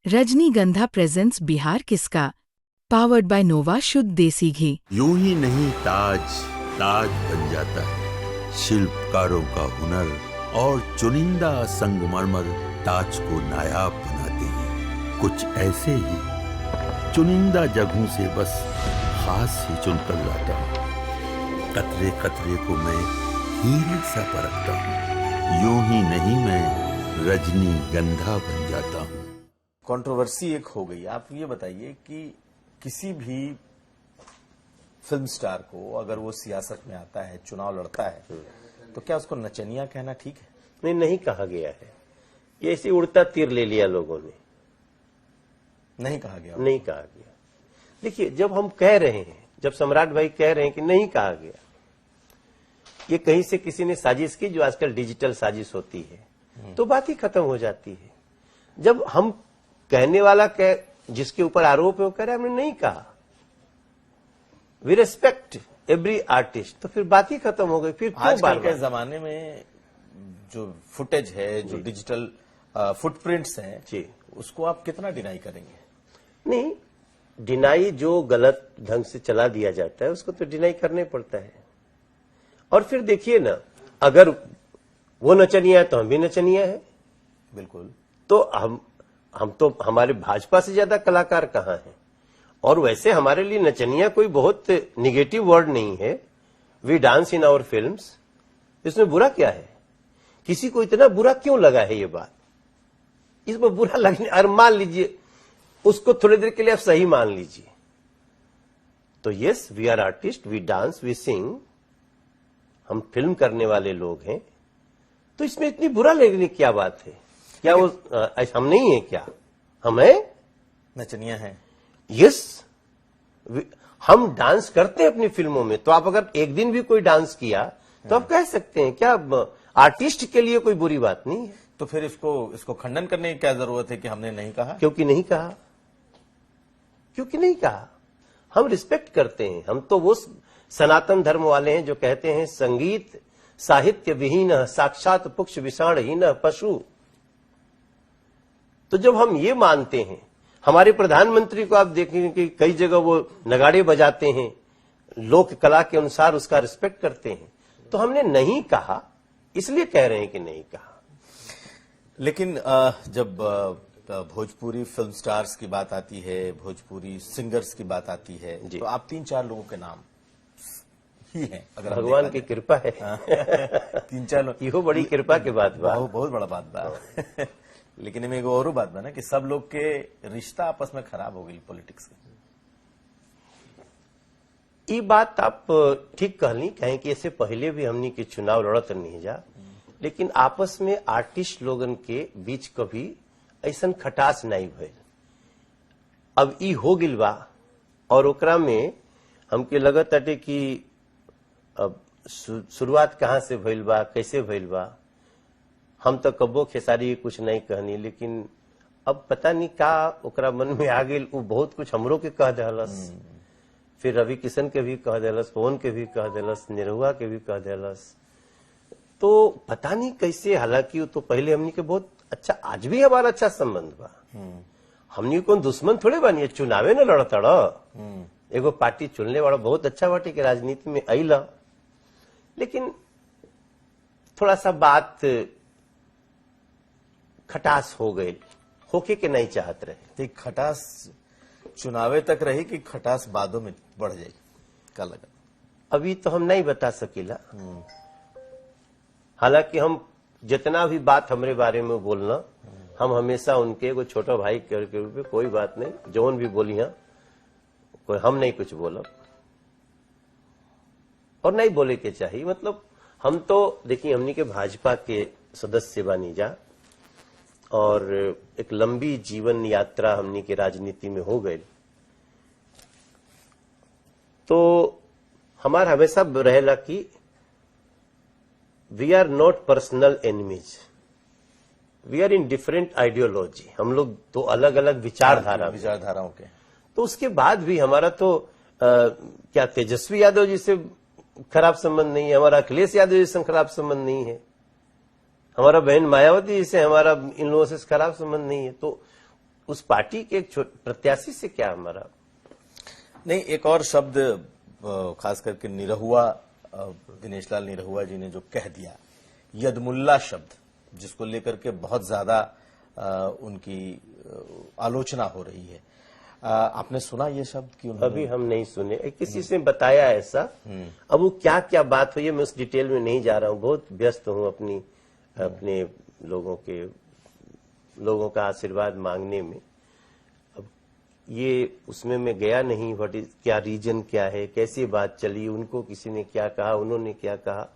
रजनीगंधा प्रेजेंट्स बिहार किसका, powered by नोवा शुद्ध देसी घी। यूं ही नहीं ताज ताज बन जाता है, शिल्पकारों का हुनर और चुनिंदा संगमरमर ताज को नायाब बनाते हैं। कुछ ऐसे ही चुनिंदा जगहों से बस खास ही चुनकर लाता हूँ। कतरे कतरे को मैं हीरे सा परखता हूँ। यूं ही नहीं मैं रजनीगंधा बन जाता हूँ। कंट्रोवर्सी एक हो गई। आप ये बताइए कि किसी भी फिल्म स्टार को अगर वो सियासत में आता है, चुनाव लड़ता है, तो क्या उसको नचनिया कहना ठीक है? नहीं, नहीं कहा गया है। ये ऐसे उड़ता तीर ले लिया लोगों ने। नहीं कहा गया। नहीं कहा गया। देखिए, जब हम कह रहे हैं, जब सम्राट भाई कह रहे हैं कि नहीं कहा गया, ये कहीं से किसी ने साजिश की, जो आजकल डिजिटल साजिश होती है, तो बात ही खत्म हो जाती है। जब हम कहने वाला जिसके ऊपर आरोप है वो कह रहा है हमने नहीं कहा, वी रेस्पेक्ट एवरी आर्टिस्ट, तो फिर बात ही खत्म हो गई। फिर क्यों आजकल के जमाने में जो फुटेज है, जो डिजिटल फुटप्रिंट्स हैं जी, उसको आप कितना डिनाई करेंगे? नहीं, डिनाई जो गलत ढंग से चला दिया जाता है उसको तो डिनाई करने पड़ता है। और फिर देखिए ना, अगर वो नचनिया है तो हम भी नचनिया है। बिल्कुल। तो हम तो हमारे भाजपा से ज्यादा कलाकार कहाँ हैं? और वैसे हमारे लिए नचनिया कोई बहुत निगेटिव वर्ड नहीं है। We dance in our films, इसमें बुरा क्या है? किसी को इतना बुरा क्यों लगा है ये बात? इसमें बुरा लगने, और मान लीजिए उसको थोड़ी देर के लिए आप सही मान लीजिए, तो yes, we are artist, we dance, we sing, हम फिल्म करने वाले लोग हैं, तो इसमें इतनी बुरा लगने की क्या बात है? क्या वो हम नहीं है क्या? हम है, नचनिया है। यस, हम डांस करते हैं अपनी फिल्मों में। तो आप अगर एक दिन भी कोई डांस किया तो आप कह सकते हैं, क्या आर्टिस्ट के लिए कोई बुरी बात नहीं है। तो फिर इसको खंडन करने की क्या जरूरत है कि हमने नहीं कहा? क्योंकि नहीं कहा, क्योंकि नहीं कहा। हम रिस्पेक्ट करते हैं। हम तो वो सनातन धर्म वाले हैं जो कहते हैं संगीत साहित्य विहीन साक्षात पुक्ष विषाणहीन पशु। तो जब हम ये मानते हैं, हमारे प्रधानमंत्री को आप देखेंगे कि कई जगह वो नगाड़े बजाते हैं, लोक कला के अनुसार उसका रिस्पेक्ट करते हैं। तो हमने नहीं कहा, इसलिए कह रहे हैं कि नहीं कहा। लेकिन जब भोजपुरी फिल्म स्टार्स की बात आती है, भोजपुरी सिंगर्स की बात आती है, तो आप 3-4 लोगों के नाम ही हैं। अगर भगवान की कृपा है। 3-4 लोग, इहो बड़ी कृपा के बात बा। बहुत बड़ा बात बा। लेकिन इनमें एगो और बात बा ना कि सब लोग के रिश्ता आपस में खराब हो गई पॉलिटिक्स के। ये बात आप ठीक कहली, कहें कि इससे पहले भी हमनी के चुनाव लड़त नहीं जा, लेकिन आपस में आर्टिस्ट लोगन के बीच कभी ऐसा खटास नहीं भइल। अब ई हो गिल बा, और ओकरा में हमके लगत अटे कि अब शुरुआत कहाँ से भइल बा, कैसे भइल बा। हम तो कबो खेसारी कुछ नहीं कहनी, लेकिन अब पता नहीं का ओकरा मन में आ गई। वो बहुत कुछ हमरो के कह देलस, फिर रवि किशन के भी कह देलस, पवन के भी कह देलस, निरहुआ के भी कह देलस। तो पता नहीं कैसे, हालांकि वो तो पहले हमनी के बहुत अच्छा, आज भी हमारा अच्छा संबंध बा। हमनी को दुश्मन थोड़े बनी, चुनावे न लड़ता एगो पार्टी चुनने वाला बहुत अच्छा बाटे के राजनीति में अला, लेकिन थोड़ा सा बात खटास हो गई, होके के नहीं चाहत रहे। तो खटास चुनावे तक रही कि खटास बादों में बढ़ जाएगी? क्या लगा? अभी तो हम नहीं बता सकीला। हालांकि हम जितना भी बात हमरे बारे में बोलना, हम हमेशा उनके एगो छोटा भाई के रूप में, कोई बात नहीं, जौन भी बोली कोई हम नहीं कुछ बोलब, और नहीं बोले के चाहिए। मतलब हम तो देखिए, हमनी के भाजपा के सदस्य बानी जा, और एक लंबी जीवन यात्रा हमनी के राजनीति में हो गई, तो हमारा हमेशा रहेला कि we are not personal enemies, we are in different ideology. हम लोग तो अलग अलग विचारधाराओं के। तो उसके बाद भी हमारा तो क्या तेजस्वी यादव जी से खराब संबंध नहीं है, हमारा अखिलेश यादव जी से खराब संबंध नहीं है, हमारा बहन मायावती जी से हमारा इन लोगों से खराब संबंध नहीं है। तो उस पार्टी के एक प्रत्याशी से क्या हमारा। नहीं, एक और शब्द खास करके निरहुआ, दिनेश लाल निरहुआ जी ने जो कह दिया, यदमुल्ला शब्द, जिसको लेकर के बहुत ज्यादा उनकी आलोचना हो रही है। आपने सुना ये शब्द कि उन्होंने? अभी हम नहीं सुने, किसी से बताया ऐसा। अब वो क्या क्या बात हुई है मैं उस डिटेल में नहीं जा रहा हूँ, बहुत व्यस्त हूँ अपने लोगों का आशीर्वाद मांगने में। अब ये उसमें मैं गया नहीं, क्या रीजन क्या है, कैसी बात चली, उनको किसी ने क्या कहा, उन्होंने क्या कहा,